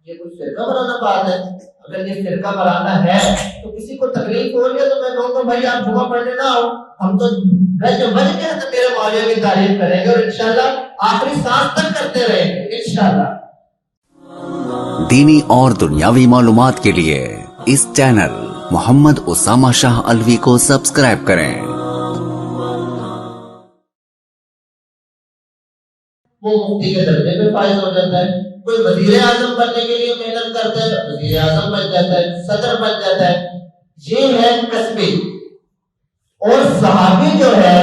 یہ کوئی فرقہ بنانا بات ہے؟ اگر یہ فرقہ بنانا ہے تو کسی کو تکلیف ہو رہی ہے تو میں کہوں گا بھائی آپ جمعہ پڑھنے نہ آؤ، ہم تو بج کے میرے مولوی کی تعریف کریں گے اور انشاءاللہ آخری سانس تک کرتے رہیں گے انشاءاللہ۔ دینی اور دنیاوی معلومات کے لیے اس چینل محمد اسامہ شاہ الوی کو سبسکرائب کریں۔ وہ مفتی کے درجے پہ فائز ہو جاتا ہے، کوئی وزیر اعظم بننے کے لیے محنت کرتا ہے، وزیر اعظم بن جاتا ہے، صدر بن جاتا ہے۔ یہ ہے کسبی، اور صحابی جو ہے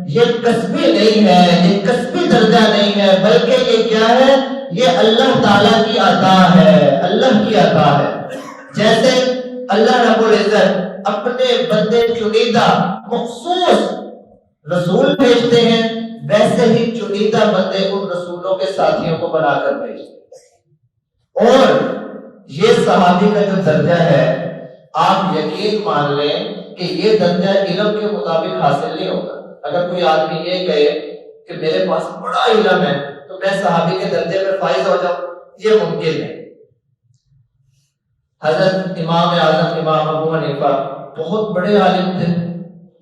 یہ کسبی نہیں ہے، یہ کسبی درجہ نہیں ہے، بلکہ یہ کیا ہے؟ یہ اللہ تعالیٰ کی عطا ہے، اللہ کی عطا ہے۔ جیسے اللہ رب العزت اپنے بندے چنیدہ مخصوص رسول بھیجتے ہیں، ویسے ہی چنیدہ بندے ان رسولوں کے ساتھیوں کو بنا کر بھیجتے ہیں۔ اور یہ صحابی کا جو درجہ ہے، آپ یقین مان لیں کہ یہ درجہ علم کے مطابق حاصل نہیں ہوتا۔ اگر کوئی آدمی یہ کہے کہ میرے پاس بڑا علم ہے تو میں صحابی کے درجے میں فائز ہو جاؤں، یہ ممکن ہے۔ حضرت امام اعظم امام ابو حنیفہ بہت بڑے عالم تھے،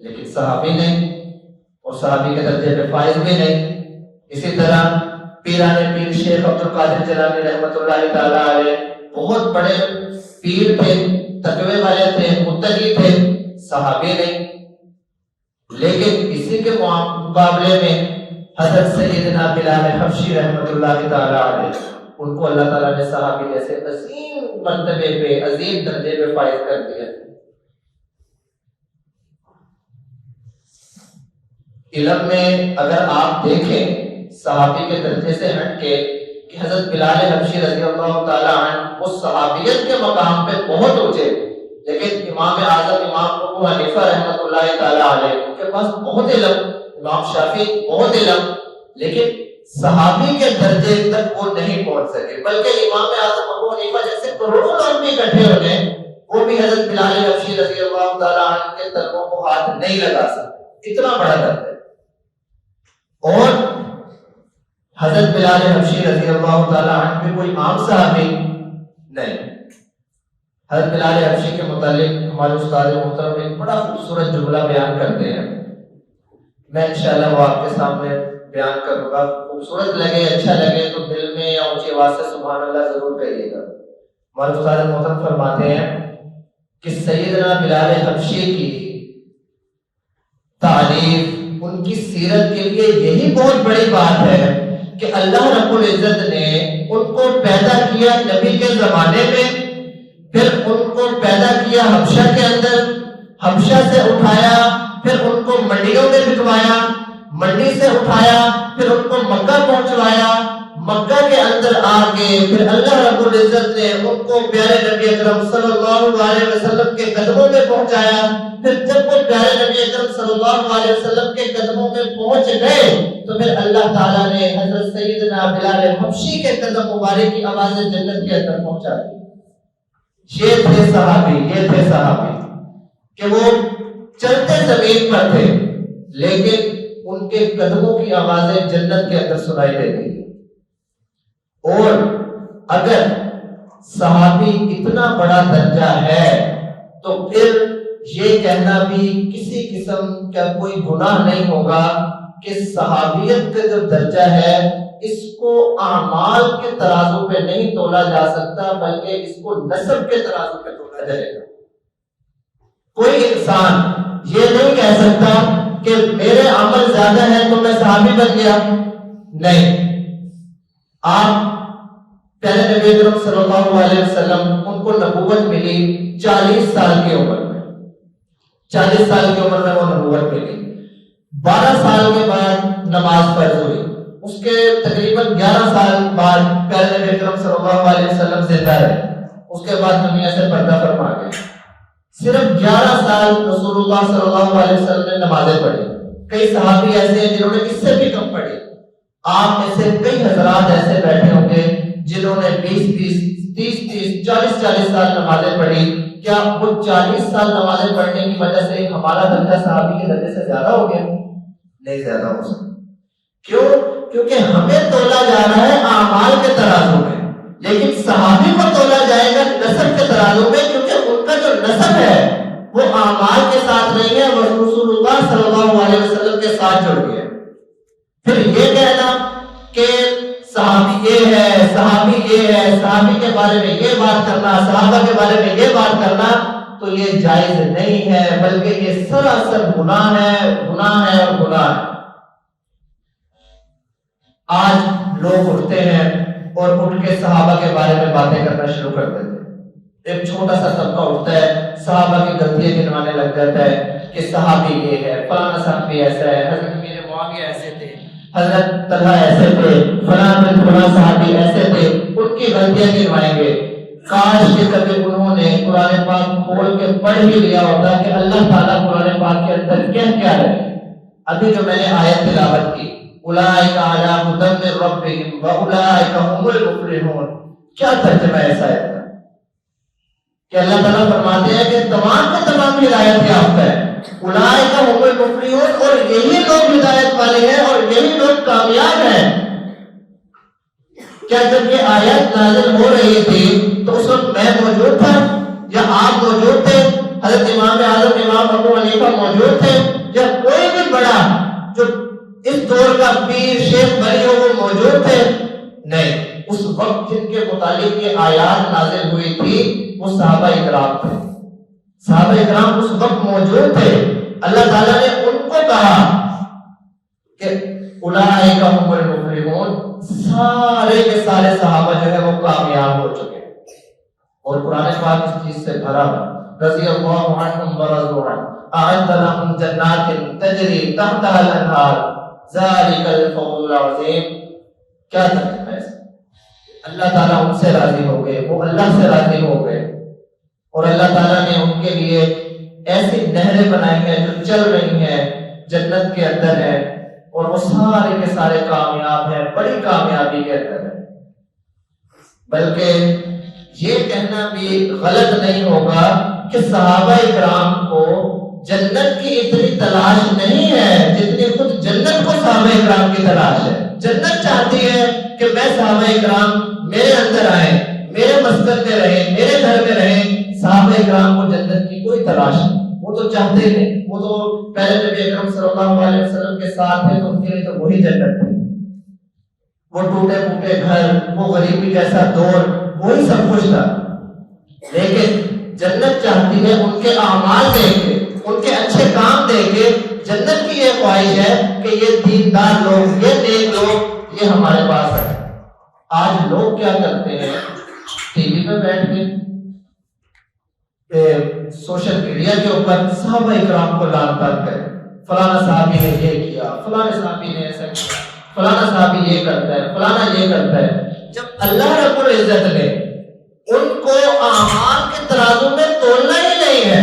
لیکن صحابی نہیں، اور صحابی کے درجے پہ فائز بھی نہیں۔ اسی طرح پیران پیر شیخ عبد القادر جیلانی رحمۃ اللہ تعالی علیہ بہت بڑے پیر تھے، تقوی والے تھے، متقی تھے، صحابی نہیں۔ لیکن اسی کے مقابلے میں حضرت سیدنا بلال حبشی رحمۃ اللہ تعالی علیہ، ان کو اللہ تعالیٰ نے صحابی جیسے عظیم مرتبے پہ، عظیم درجے پہ فائز کر دیا۔ علم میں اگر آپ دیکھیں صحابی کے درجے سے ہٹ کے کہ حضرت بلال حبشی رضی اللہ تعالی عنہ اس صحابیت کے مقام پہ بہت اونچے، لیکن امام اعظم امام ابو حنیفہ رحمۃ اللہ تعالی علیہ ان کے پاس بہت علم، امام شافعی بہت علم، لیکن صحابی کے درجے تک وہ نہیں پہنچ سکے، بلکہ امام اعظم ابو حنیفہ جیسے کروڑوں لوگ بھی اکٹھے ہو گئے، وہ بھی حضرت بلال حبشی رضی اللہ تعالی عنہ کے قدموں کو ہاتھ نہیں لگا سکتے، اتنا بڑا درجہ۔ اور حضرت بلال حبشی رضی اللہ تعالی عنہ بھی کوئی عام صحابی نہیں۔ حضرت بلال حبشی کے متعلق ہمارے استاد محترم ایک بڑا خوبصورت جملہ بیان کرتے ہیں، میں انشاءاللہ وہ آپ کے سامنے بیان کروں گا، خوبصورت لگے اچھا لگے تو دل میں یا اونچی آواز سے سبحان اللہ ضرور کہیے گا۔ ہمارے استاد محترم فرماتے ہیں کہ سیدنا بلال حبشی کی تعریف، ان کی سیرت کے لیے یہی بہت بڑی بات ہے کہ اللہ رب العزت نے ان کو پیدا کیا نبی کے زمانے میں، پھر ان کو پیدا کیا حبشہ کے اندر، حبشہ سے اٹھایا، پھر ان کو منڈیوں میں بٹھوایا، منڈی سے اٹھایا، پھر ان کو مکہ پہنچوایا، مکہ کے اندر آگے پھر اللہ رب العزت نے ان کو پیارے نبی اکرم صلی اللہ علیہ وسلم کے قدموں میں پہنچایا۔ پھر جب وہ پیارے نبی اکرم صلی اللہ علیہ وسلم کے قدموں میں پہنچ گئے تو پھر اللہ تعالیٰ نے حضرت سیدنا بلال حبشی کے قدم مبارک کی آواز جنت کے اندر پہنچا دی۔ یہ تھے صحابی، یہ تھے صحابی کہ وہ چلتے زمین پر تھے، لیکن ان کے قدموں کی آوازیں جنت کے اندر سنائی دیتی۔ اور اگر صحابی اتنا بڑا درجہ ہے تو پھر یہ کہنا بھی کسی قسم کا کوئی گناہ نہیں ہوگا کہ صحابیت کا جو درجہ ہے اس کو اعمال کے ترازو پہ نہیں تولا جا سکتا، بلکہ اس کو نسب کے ترازو پہ تولا جائے گا۔ کوئی انسان یہ نہیں کہہ سکتا کہ میرے عمل زیادہ ہے تو میں صحابی بن گیا، نہیں۔ آپ پیارے نبی اکرم صلی اللہ علیہ وسلم ان کو نبوت ملی 40 سال کی عمر میں، 40 سال کی عمر میں وہ نبوت ملی۔ 12 سال کے بعد نماز فرض ہوئی، اس کے تقریباً 11 سال بعد پیارے نبی اکرم صلی اللہ علیہ وسلم زندہ رہے، اس کے بعد دنیا سے پردہ فرما گئے۔ صرف 11 سال رسول اللہ صلی اللہ علیہ وسلم نے نمازیں پڑھی۔ کئی صحابی ایسے ہیں جنہوں نے اس سے بھی کم پڑھی، آپ میں سے کئی حضرات ایسے بیٹھے ہوں گے جنہوں نے 20-20, 30-30, 40-40 سال نمازیں پڑھی۔ کیا وہ 40 سال نمازیں پڑھنے کی وجہ سے ہمارا درجہ صحابی کے درجے سے زیادہ ہو گیا؟ نہیں زیادہ ہو سکتا۔ کیوں؟ کیونکہ ہمیں تولا جا رہا ہے اعمال کے ترازو میں، لیکن صحابی کو اعمال کے ساتھ نہیں ہے وہ رسول اللہ صلی اللہ علیہ وسلم کے ساتھ جڑ گئے. پھر یہ کہنا کہ صحابی یہ ہے، صحابی یہ ہے، صحابی کے بارے میں یہ بات کرنا، صحابہ کے بارے میں یہ بات کرنا، تو یہ جائز نہیں ہے، بلکہ یہ سراسر گناہ ہے، گناہ ہے اور گناہ ہے. آج لوگ اٹھتے ہیں اور اٹھ کے صحابہ کے بارے میں باتیں کرنا شروع کر دیتے ہیں. ایک چھوٹا سا طبقہ اٹھتا ہے، صحابہ کی غلطیاں گنوانے لگ جاتا ہے کہ صحابی یہ ہے، فلانا صحابی ایسا ہے، حضرت امیر معاویہ ایسے تھے، حضرت طلحہ ایسے تھے، فلاں بن فلاں صحابی ایسے تھے، ان کی غلطیاں گنوائیں گے. کاش کہ کبھی انہوں نے قرآن پاک کھول کے پڑھ ہی لیا ہوتا کہ اللہ تعالیٰ قرآن پاک کے اندر کیا ہے. ابھی جو میں نے آیت تلاوت کی، اولئک علی ھدی من ربہم واولئک ھم المفلحون، کیا ترجمہ ایسا ہے کہ اللہ تعالیٰ فرماتے ہیں کہ تمام کے تمام ہدایت یافتہ ہے. اولئک ھم المفلحون، اور یہی لوگ ہدایت والے ہیں اور یہی لوگ کامیاب ہیں. کیا جب یہ آیت نازل ہو رہی تھی تو اس وقت میں موجود تھا یا آپ موجود تھے؟ حضرت امام اعظم امام ابو حنیفہ موجود تھے یا کوئی بھی بڑا جو اس دور کا پیر شیخ بڑی ہو وہ موجود تھے؟ نہیں. اس وقت جن کے متعلق یہ آیات نازل ہوئی تھی وہ صحابہ اکرام تھے. صحابہ اکرام اس وقت موجود تھے. اللہ تعالیٰ نے ان کو کہا کہ اولئک ھم المفلحون، سارے کے سارے صحابہ جو ہے وہ کامیاب ہو چکے. اور قرآن پاک اس چیز سے بھرا ہے، رضی اللہ عنہم ورضوا عنہ، اعد لهم جنات تجری تحتها الانہار ذلک الفوز العظیم. کیا ترجمہ ہے؟ اللہ تعالیٰ ان سے راضی ہو گئے، وہ اللہ سے راضی ہو گئے، اور اللہ تعالیٰ نے ان کے لیے ایسی نہریں بنائی ہیں جو چل رہی ہیں جنت کے اندر ہے، اور وہ سارے کے سارے کامیاب ہیں، بڑی کامیابی کے اندر ہے. بلکہ یہ کہنا بھی غلط نہیں ہوگا کہ صحابہ اکرام کو جنت کی اتنی تلاش نہیں ہے جتنی خود جنت کو صحابہ اکرام کی تلاش ہے. جنت چاہتی ہے کہ میں صحابہ اکرام میرے اندر آئیں، میرے مسکن میں رہیں، میرے گھر میں رہیں. صحابہ اکرام کو جنت کی کوئی تلاش نہیں، وہ تو چاہتے ہیں، وہ تو پہلے نبی اکرم صلی اللہ علیہ وسلم کے ساتھ ہیں تو ان کے لیے تو وہی جنت تھی. وہ ٹوٹے پھوٹے گھر، وہ غریبی جیسا دور، وہی سب کچھ تھا. لیکن جنت چاہتی ہے ان کے اعمال دیکھ کے، ان کے اچھے کام دیکھ کے. جنت کی یہ خواہش ہے کہ یہ دیندار لوگ، یہ نیک لوگ یہ ہمارے پاس ہیں. آج لوگ کیا کرتے ہیں؟ ٹی وی پہ بیٹھ کے سوشل میڈیا کے اوپر صحابہ اکرام کو لعن طار کریں، فلانا صحابی نے یہ کیا، فلانا صحابی نے ایسا کیا، فلانا صحابی یہ کرتا ہے، فلانا یہ کرتا ہے. جب اللہ رب العزت نے ان کو اعمال کے ترازو میں تولنا ہی نہیں ہے،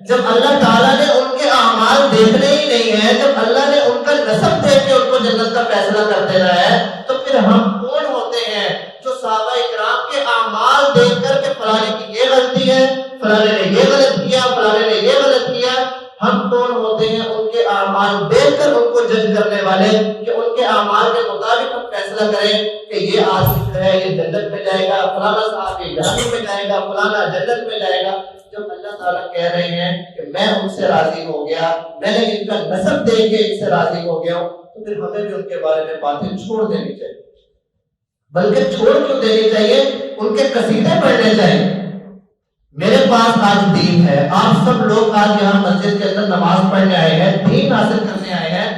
جب اللہ تعالیٰ نے ان کے اعمال دیکھنے ہی نہیں ہے، جب اللہ نے ان کا نسب دیکھ کے ان کو جنت کا فیصلہ کر دینا ہے، تو پھر ہم کون ہوتے ہیں جو صحابہ اکرام کے اعمال دیکھ کر کہ فلانے کی یہ غلطی ہے، فلانے نے یہ غلط کیا، فلانے نے یہ غلط کیا. ہم کون ہوتے ہیں ان کے اعمال دیکھ کر ان کو جج کرنے والے کہ ان کے اعمال کے مطابق ہم فیصلہ کریں کہ یہ عاشق ہے یہ جنت میں جائے گا، فلانا صحابی جہنم میں جائے گا، فلانا جنت میں جائے گا. جب اللہ تعالیٰ کہہ رہے ہیں کہ میں ان سے راضی ہو گیا، میں نے ان کا نسب دیکھ کے ان سے راضی ہو گیا ہوں، تو پھر ہمیں بھی ان کے بارے میں باتیں چھوڑ دینی چاہیے. بلکہ چھوڑ کیوں دینی چاہیے؟ ان کے قصیدے پڑھنے چاہیے. میرے پاس آج دین ہے، آپ سب لوگ آج یہاں مسجد کے اندر نماز پڑھنے آئے ہیں، دین حاصل کرنے آئے ہیں.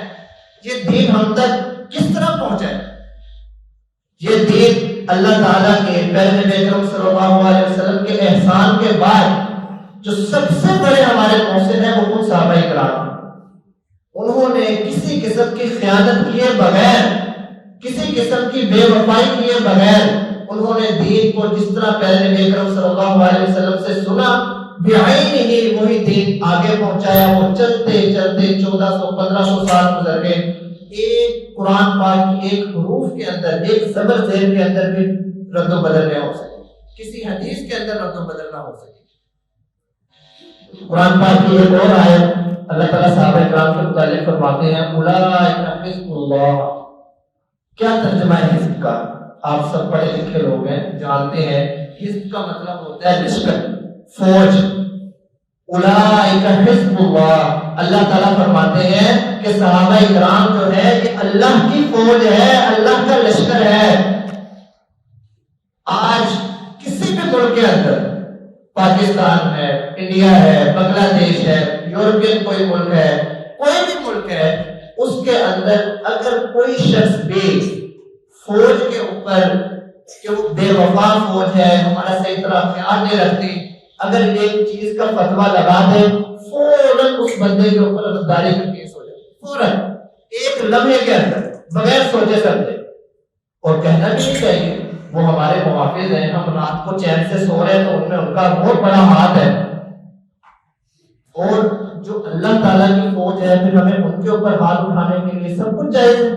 یہ دین ہم تک کس طرح پہنچا ہے؟ یہ دین اللہ تعالیٰ کے پہلے نبی اکرم صلی اللہ علیہ وسلم کے احسان کے بعد جو سب سے بڑے ہمارے محسن ہیں وہ خود صحابہ اکرام. انہوں نے کسی قسم کی خیانت کیے بغیر، کسی قسم کی بے وفائی کیے بغیر انہوں نے دین کو جس طرح پہلے نبی اکرم صلی اللہ علیہ وسلم سے سنا بعین ہی وہی دین آگے پہنچایا. وہ چلتے چلتے 1400-1500 سال گزر گئے. ایک قرآن پاک کی ایک حروف کے اندر، ایک زبر زیر کے اندر بھی رد و بدل نہ ہو سکے، کسی حدیث کے اندر رد و بدل نہ ہو سکے. قرآن پاک کی ایک اور آیت اللہ تعالیٰ صحابہ اکرام کے متعلق فرماتے ہیں اولئک حزب اللہ. کیا ترجمہ ہے حزب کا؟ آپ سب پڑھے لکھے لوگ ہیں، جانتے ہیں حزب کا مطلب ہوتا ہے لشکر، فوج. اولئک حزب اللہ، اللہ تعالیٰ فرماتے ہیں کہ صحابہ اکرام جو ہے یہ اللہ کی فوج ہے، اللہ کا لشکر ہے۔ آج کسی بھی ملک کے اندر، پاکستان ہے، انڈیا ہے، بنگلہ دیش ہے، یورپین کوئی ملک ہے، کوئی بھی ملک ہے، اس کے اندر اگر کوئی شخص بھی فوج کے اوپر کہ وہ بے وفا فوج ہے، ہمارا صحیح طرح خیال نہیں رکھتی، اگر ایک چیز کا فتویٰ لگا دے فوراً اس بندے کے اوپر غداری کا کیس ہو جائے، فوراً ایک لمحے کے اندر بغیر سوچے سمجھے۔ اور کہنا بھی نہیں چاہیے، وہ ہمارے محافظ ہیں، ہم رات کو چین سے سو رہے ہیں تو ان میں ان کا بہت بڑا ہاتھ ہے۔ اور جو اللہ تعالیٰ کی فوج ہے پھر ہمیں ان کے اوپر ہاتھ اٹھانے کے لیے سب کچھ جائز ہے۔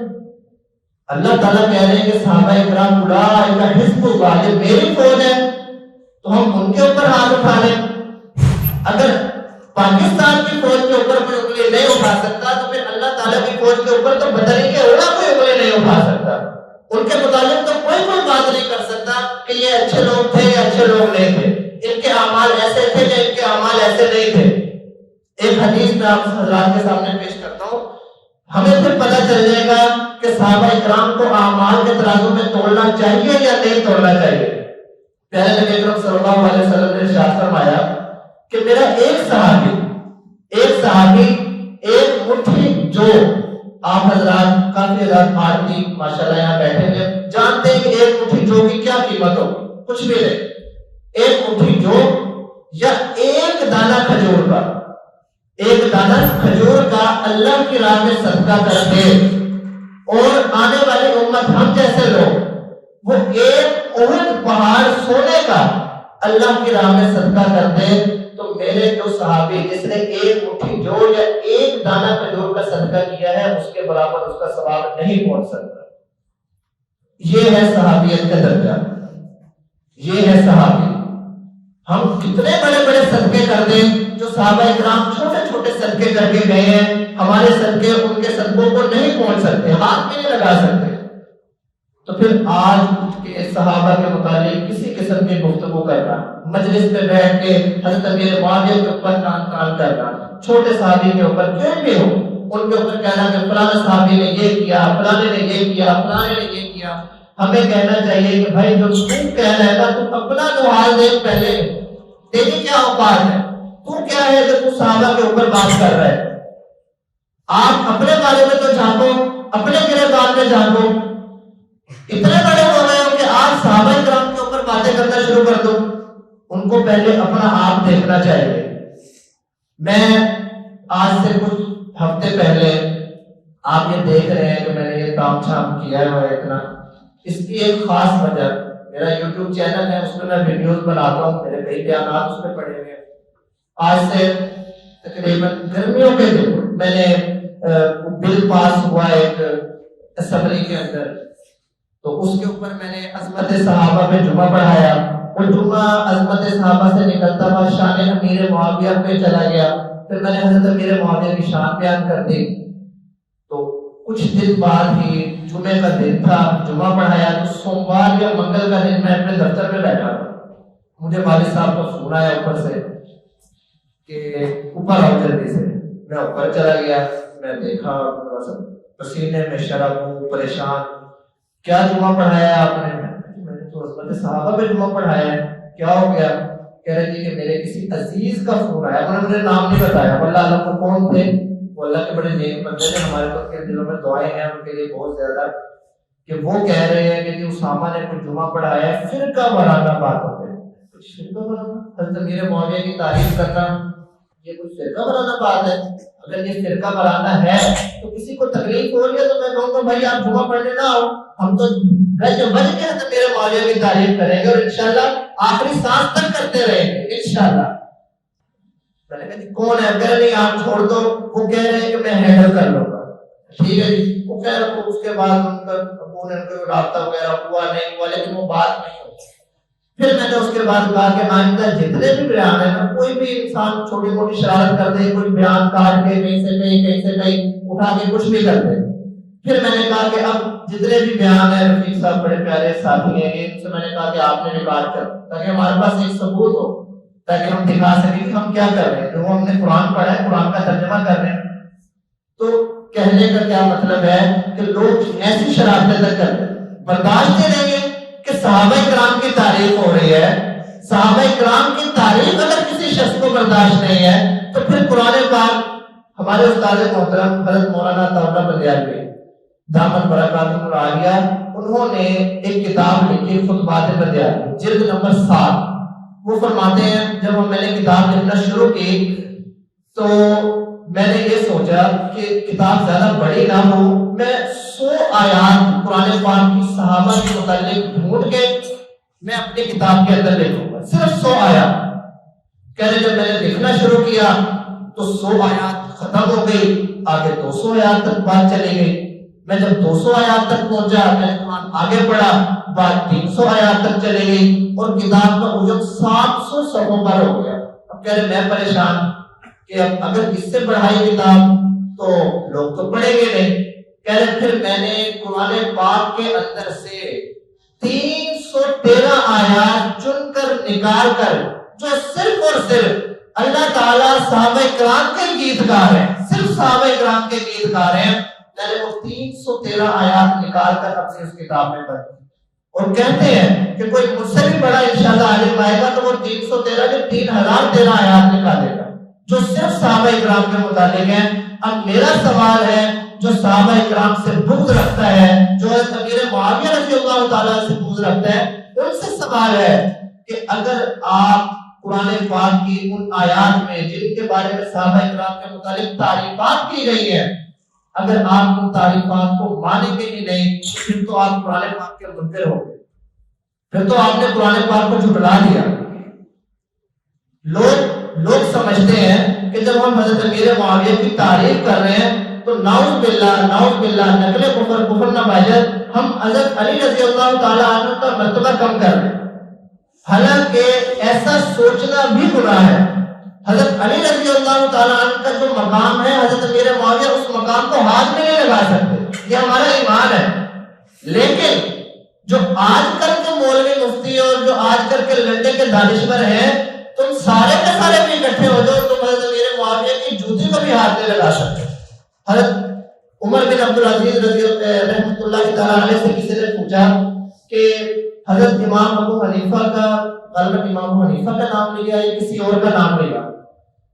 اللہ تعالیٰ کہہ رہے ہیں کہ صحابہ اکرام اولئک حزب اللہ، یہ میری فوج ہے تو ہم ان کے اوپر ہاتھ اٹھا لیں۔ اگر پاکستان کی فوج کے اوپر کوئی انگلی نہیں اٹھا سکتا تو پھر اللہ تعالیٰ کی فوج کے اوپر تو بدنی کے اولا کوئی انگلی نہیں اٹھا سکتا۔ ان کے متعلق تو کوئی بات نہیں کر سکتا کہ یہ اچھے لوگ تھے یا اچھے لوگ نہیں تھے، ان کے اعمال ایسے تھے یا ان کے اعمال ایسے نہیں تھے۔ ایک حدیث میں آپ حضرات کے سامنے پیش کرتا ہوں، ہمیں پھر پتہ چل جائے گا کہ صحابہ اکرام کو اعمال کے ترازو میں توڑنا چاہیے یا نہیں توڑنا چاہیے۔ پیارے نبی اکرم صلی اللہ علیہ وسلم نے ارشاد فرمایا کہ میرا ایک صحابی ایک مٹھی جو، آپ حضرات کافی حضرات بھارتی ماشاءاللہ یہاں بیٹھے ہوئے جانتے ہیں کہ ایک مٹھی جو کی کیا قیمت ہو، کچھ بھی نہیں، ایک مٹھی جو یا ایک دانہ کھجور کا، ایک دانہ کھجور کا اللہ کی راہ میں صدقہ کر دے اور آنے والی امت ہم جیسے لوگ وہ ایک احد پہاڑ سونے کا اللہ کی راہ میں صدقہ کر دے تو میرے جو صحابی جس نے ایک مٹھی جو یا ایک دانہ کھجور کا صدقہ کیا ہے اس کے برابر اس کا ثواب نہیں پہنچ سکتا۔ یہ ہے صحابیت کا درجہ، یہ ہے صحابی۔ ہم کتنے بڑے بڑے صدقے کر دیں، جو صحابہ اکرام چھوٹے چھوٹے صدقے کر کے گئے ہیں، ہمارے صدقے ان کے صدقوں کو نہیں پہنچ سکتے، ہاتھ میں نہیں لگا سکتے، تو پھر آج کے صحابہ کے متعلق کسی قسم کی گفتگو کرنا، مجلس میں بیٹھ کے حضرت امیر معاویہ کے اوپر کان کرنا، چھوٹے صحابی کے اوپر کوئی بھی ہو ان کے اوپر کہنا کہ فلاں صحابی نے یہ کیا، فلانے نے یہ کیا، فلانے نے یہ کیا، ہمیں کہنا چاہیے کہ بھائی جو تم کہہ رہا ہے تو اپنا تو حال دیکھ پہلے، تیری کیا اوقات ہے، تو کیا ہے جو تو صحابہ کے اوپر بات کر رہا ہے۔ آپ اپنے بارے میں تو جھانکو، اپنے گرفتار میں جھانکو، اتنے بڑے ہو گئے ہو کہ آپ صحابہ کرام کے اوپر باتیں کرنا شروع کر دو، ان کو پہلے اپنا آپ دیکھنا چاہیے۔ میں آج سے کچھ ہفتے پہلے، آپ یہ دیکھ رہے ہیں کہ میں نے یہ تام چھام کیا ہے اتنا، اس کی ایک خاص وجہ، میرا یوٹیوب چینل ہے، اس میں میں ویڈیوز بناتا ہوں، میرے کئی بیانات اس میں پڑے ہوئے ہیں۔ آج سے تقریباً گرمیوں کے دن میں نے بل پاس ہوا ایک اسمبلی کے اندر، تو اس کے اوپر میں نے عظمت صحابہ پہ جمعہ پڑھایا، وہ جمعہ عظمت صحابہ سے نکلتا ہوا شان امیر معاویہ پہ چلا گیا، پھر میں نے حضرت امیر معاویہ کی شان بیان کر دی۔ تو کچھ دن بعد ہی جمعے کا دن تھا، جمعہ پڑھایا، تو سوموار یا منگل کا دن میں اپنے دفتر میں بیٹھا، مجھے والد صاحب کا فون آیا اوپر سے کہ اوپر آؤ جلدی سے۔ میں اوپر چلا گیا، میں دیکھا پسینے میں شراب ہوں، پریشان، کیا جمعہ پڑھایا ہے آپ نے؟ میں نے تو عظمت صحابہ پہ جمعہ پڑھایا ہے، کیا ہو گیا؟ کہہ رہے تھے کہ میرے کسی عزیز کا فون آیا، انہوں نے مجھے نام نہیں بتایا، اللہ عالم کو کون تھے، وہ اللہ کے بڑے نیک بندے تھے، ہمارے تو کے دلوں میں دعائیں ہیں ان کے لیے بہت زیادہ، کہ وہ کہہ رہے ہیں کہ اسامہ نے کوئی جمعہ پڑھایا ہے، فرقہ وارانہ بات ہو گئی، کچھ فرقہ وارانہ، حضرت امیر معاویہ کی تعریف کرنا یہ کوئی فرقہ وارانہ بات ہے؟ اگر یہ فرقہ وارانہ ہے تو کسی کو تکلیف ہو رہی ہے تو میں کہوں گا بھائی آپ جمعہ پڑھنے نہ آؤ، ہم تو رج بج کے حضرت میرے معاویہ کی تعریف کریں گے اور انشاءاللہ آخری سانس تک کرتے رہیں گے انشاءاللہ۔ میں نے کہا جی کون ہے؟ کہہ رہے نہیں آپ چھوڑ دو، وہ کہہ رہے ہیں کہ میں ہینڈل کر لوں گا، ٹھیک ہے جی۔ وہ کہہ رہا اس کے بعد ان کا ابو نے ان کو رابطہ وغیرہ ہوا نہیں ہوا، لیکن وہ بات نہیں ہوتی۔ پھر میں نے اس کے بعد کہا کہ آئندہ جتنے بھی بیان ہیں نا، کوئی بھی انسان چھوٹی موٹی شرارت کر دے، کوئی بیان کاٹ کے کہیں سے کہیں اٹھا کے کچھ بھی کر دے، پھر میں نے کہا کہ اب جتنے بھی بیان ہیں، رفیق صاحب بڑے پیارے ساتھی ہیں، ان سے میں نے کہا کہ آپ نے ریکارڈ کر تاکہ ہمارے پاس ایک ثبوت ہو، تاکہ ہم دکھا سکیں کہ ہم کیا کر رہے ہیں، جو ہم نے قرآن پڑھا ہے قرآن کا ترجمہ کر رہے ہیں۔ تو کہنے کا کیا مطلب ہے کہ لوگ ایسی شرارتیں تک کرتے ہیں، برداشت نہیں رہیں گے کہ صحابہ کرام کی تعریف ہو رہی ہے، صحابہ کرام کی تعریف اگر کسی شخص کو برداشت نہیں ہے تو پھر قرآن پاک ہمارے استاد محترم حضرت مولانا طاہر بندیالوی دامت برکاتہ العالیہ انہوں نے ایک کتاب لکھی خطبات بندیالوی جلد نمبر 7۔ وہ فرماتے ہیں جب میں نے کتاب لکھنا شروع کی تو میں نے یہ سوچا کہ کتاب زیادہ بڑی نہ ہو، میں 100 آیات قرآن پاک کی صحابہ کے متعلق ڈھونڈ کے میں اپنی کتاب کے اندر لکھوں گا، صرف 100 آیات۔ کہنے جب میں نے لکھنا شروع کیا تو 100 آیات ختم ہو گئی، آگے 200 آیات تک بات چلی گئی۔ میں جب 200 آیات تک پہنچا میں نے قرآن آگے پڑھا، بات 300 آیات تک چلی گئی اور کتاب کا حجم 700 صفحوں پر ہو گیا۔ اب کہہ رہے میں پریشان کہ اب اگر اس سے پڑھائی کتاب تو لوگ تو پڑھیں گے نہیں۔ کہہ رہے پھر میں نے قرآن پاک کے اندر سے 313 آیات چن کر نکال کر جو صرف اور صرف اللہ تعالیٰ صحابہ کرام کے گیت گا رہے ہیں، صرف صحابہ کرام کے گیت گا رہے ہیں، میں نے وہ 313 آیات نکال کر اپنی اس کتاب میں پڑھی اور کہتے ہیں کہ کوئی مجھ سے بھی بڑا انشاءاللہ عالم آئے گا تو وہ 313 کے 3013 آیات نکالے گا جو صرف صحابہ کرام کے متعلق ہیں۔ اب میرا سوال ہے جو صحابہ کرام سے بغض رکھتا ہے، جو امیر معاویہ رضی اللہ تعالیٰ سے بغض رکھتا ہے، ان سے سوال ہے کہ اگر آپ قرآن پاک کی ان آیات میں جن کے بارے میں صحابہ کرام کے متعلق تعریفات کی گئی ہیں، اگر آپ ان تعریفات کو مانیں گے ہی نہیں پھر تو آپ قرآن پاک کے منکر ہو گئے، پھر تو آپ نے قرآن پاک کو جھٹلا دیا۔ لوگ سمجھتے ہیں کہ جب ہم حضرت امیر معاویہ کی تعریف کر رہے ہیں تو نعوذ باللہ نقل کفر نہ باجت ہم حضرت علی رضی اللہ تعالی عنہ کا مرتبہ کم کر رہے ہیں، حالانکہ ایسا سوچنا بھی گناہ ہے۔ حضرت علی رضی اللہ تعالی عنہ کا جو مقام ہے حضرت امیر معاویہ اس مقام کو ہاتھ میں نہیں لگا سکتے، یہ ہمارا ایمان ہے۔ لیکن جو آج کل کے مولوی مفتی اور جو آج کل کے لنڈے کے دانشور ہیں، تم سارے کے سارے بھی اکٹھے ہو جاؤ، تم حضرت امیر معاویہ کی جوتی کو بھی ہاتھ نہیں لگا سکتے۔ حضرت عمر بن عبدالعزیز رضی رحمۃ اللہ تعالی علیہ سے کسی نے پوچھا کہ حضرت امام ابو حنیفہ کا غالباً امام ابو حنیفہ کا نام لیا یا کسی اور کا نام لیا،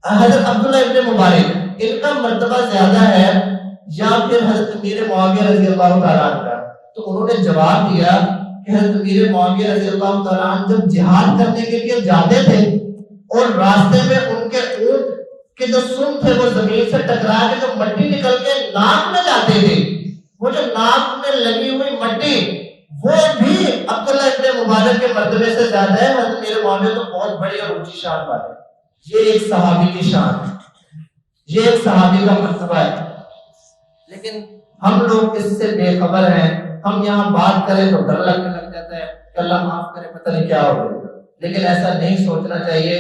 حضرت عبداللہ ابن مبارک ان کا مرتبہ زیادہ ہے یا پھر حضرت امیر معاویہ رضی اللہ تعالیٰ عنہ کا؟ تو انہوں نے جواب دیا کہ حضرت امیر معاویہ رضی اللہ تعالیٰ عنہ جب جہاد کرنے کے لیے جاتے تھے اور راستے میں ان کے اونٹ کے جو سن تھے وہ زمین سے ٹکرا کے جو مٹی نکل کے ناک میں جاتے تھے، وہ جو ناک میں لگی ہوئی مٹی وہ بھی عبداللہ ابن مبارک کے مرتبے سے زیادہ ہے۔ حضرت امیر معاویہ تو بہت بڑی اور اونچی شان والے ہیں، یہ ایک صحابی کی شان ہے، یہ ایک صحابی کا مرتبہ ہے، لیکن ہم لوگ اس سے بے خبر ہیں۔ ہم یہاں بات کریں تو ڈر لگنے لگ جاتا ہے کہ اللہ معاف کرے پتہ نہیں کیا ہو گیا، لیکن ایسا نہیں سوچنا چاہیے۔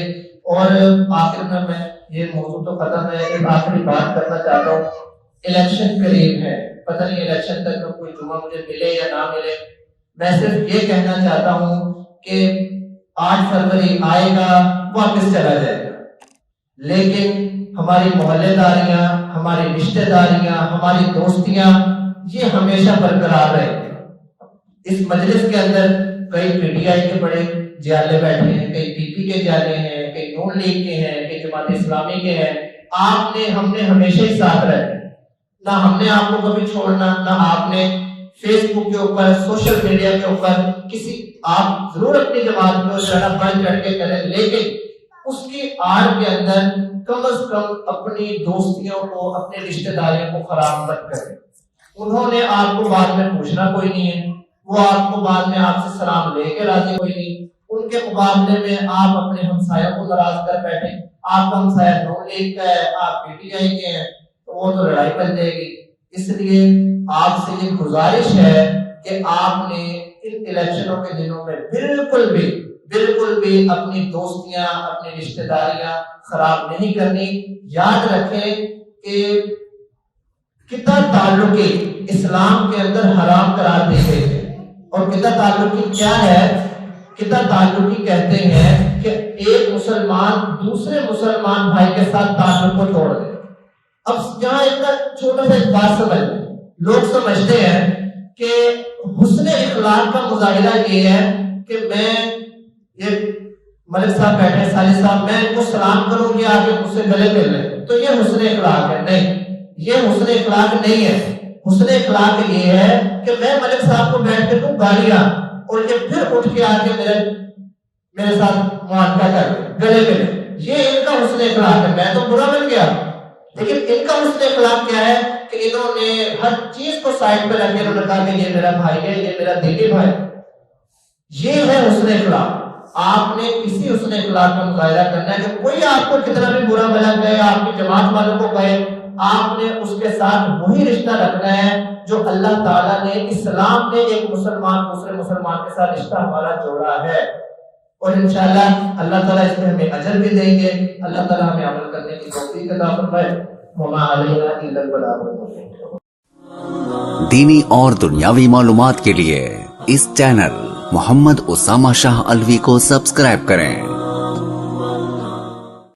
اور آخر میں یہ موضوع تو ختم ہے، ایک آخری بات کرنا چاہتا ہوں۔ الیکشن قریب ہے، پتہ نہیں الیکشن تک کوئی جمعہ مجھے ملے یا نہ ملے، میں صرف یہ کہنا چاہتا ہوں کہ 8 فروری آئے گا واپس چلا جائے گا، لیکن ہماری محلے داریاں، ہماری رشتہ داریاں، ہماری دوستیاں یہ ہمیشہ برقرار رہے گی۔ اس مجلس کے اندر کئی پی ٹی آئی کے بڑے جیالے بیٹھے ہیں، کئی پی پی کے جیالے ہیں، کئی نون لیگ کے ہیں، کئی جماعت اسلامی کے ہیں۔ ہم نے ہمیشہ ہی ساتھ رہنا، نہ ہم نے آپ کو کبھی چھوڑنا، نہ آپ نے فیس بک کے اوپر، سوشل میڈیا کے اوپر کسی، آپ ضرور اپنی جماعت میں شرح بڑھ چڑھ کے کریں، لیکن اس کی آڑ کے اندر کم از کم اپنی دوستیوں کو، اپنے رشتہ داریوں کو خراب مت کریں۔ انہوں نے آپ کو بعد میں پوچھنا کوئی نہیں ہے، وہ آپ کو بعد میں آپ سے سلام لے کے راضی کوئی نہیں، ان کے مقابلے میں آپ اپنے ہمسایہ کو ناراض کر بیٹھے، آپ کا ہمسایہ نون لیگ کا ہے، آپ پی ٹی آئی کے ہیں، تو وہ تو لڑائی بن جائے گی۔ اس لیے آپ سے یہ گزارش ہے کہ آپ نے ان الیکشنوں کے دنوں میں بالکل بھی اپنی دوستیاں، اپنی رشتہ داریاں خراب نہیں کرنی۔ یاد رکھیں کہ کتنا تعلقی اسلام کے اندر حرام قرار دی گئی ہے، اور کتنا تعلقی کیا ہے؟ کتنا تعلقی کہتے ہیں کہ ایک مسلمان دوسرے مسلمان بھائی کے ساتھ تعلق کو توڑ دے. اب یہاں اتنا چھوٹا سا ایک بات سمجھ لیں. لوگ سمجھتے ہیں کہ حسن اخلاق کا مظاہرہ یہ ہے کہ میں یہ ملک صاحب بیٹھے سالی صاحب میں ان کو سلام کروں گی آگے مجھ سے گلے مل لیں تو یہ حسن اخلاق ہے. نہیں, یہ حسن اخلاق نہیں ہے. حسن اخلاق یہ ہے کہ میں ملک صاحب کو بیٹھ کے دوں گالیاں اور یہ پھر اٹھ کے آگے میرے ساتھ معانقہ کر گلے ملے. یہ ان کا حسن اخلاق ہے. میں تو برا مل گیا, لیکن ان کا حسن اخلاق کیا ہے کہ انہوں نے ہر چیز کو سائڈ پہ رکھ کے انہوں نے کہا کہ یہ میرا بھائی ہے, یہ میرا دینی بھائی. یہ ہے حسن اخلاق. آپ نے اسی حسن اخلاق کا مظاہرہ کرنا ہے کہ کوئی آپ کو کتنا بھی برا بھلا کہے, آپ کی جماعت والوں کو کہے, آپ نے اس کے ساتھ وہی رشتہ رکھنا ہے جو اللہ تعالیٰ نے اسلام نے ایک مسلمان دوسرے مسلمان کے ساتھ رشتہ ہمارا جوڑا ہے. اور انشاءاللہ اللہ تعالیٰ اس میں ہمیں اجر بھی دیں گے. اللہ تعالیٰ ہمیں عمل کرنے کی توفیق عطا فرمائے. وما علینا الا البلاغ المبین. دینی اور دنیاوی معلومات کے لیے اس چینل محمد اسامہ شاہ الوی کو سبسکرائب کریں.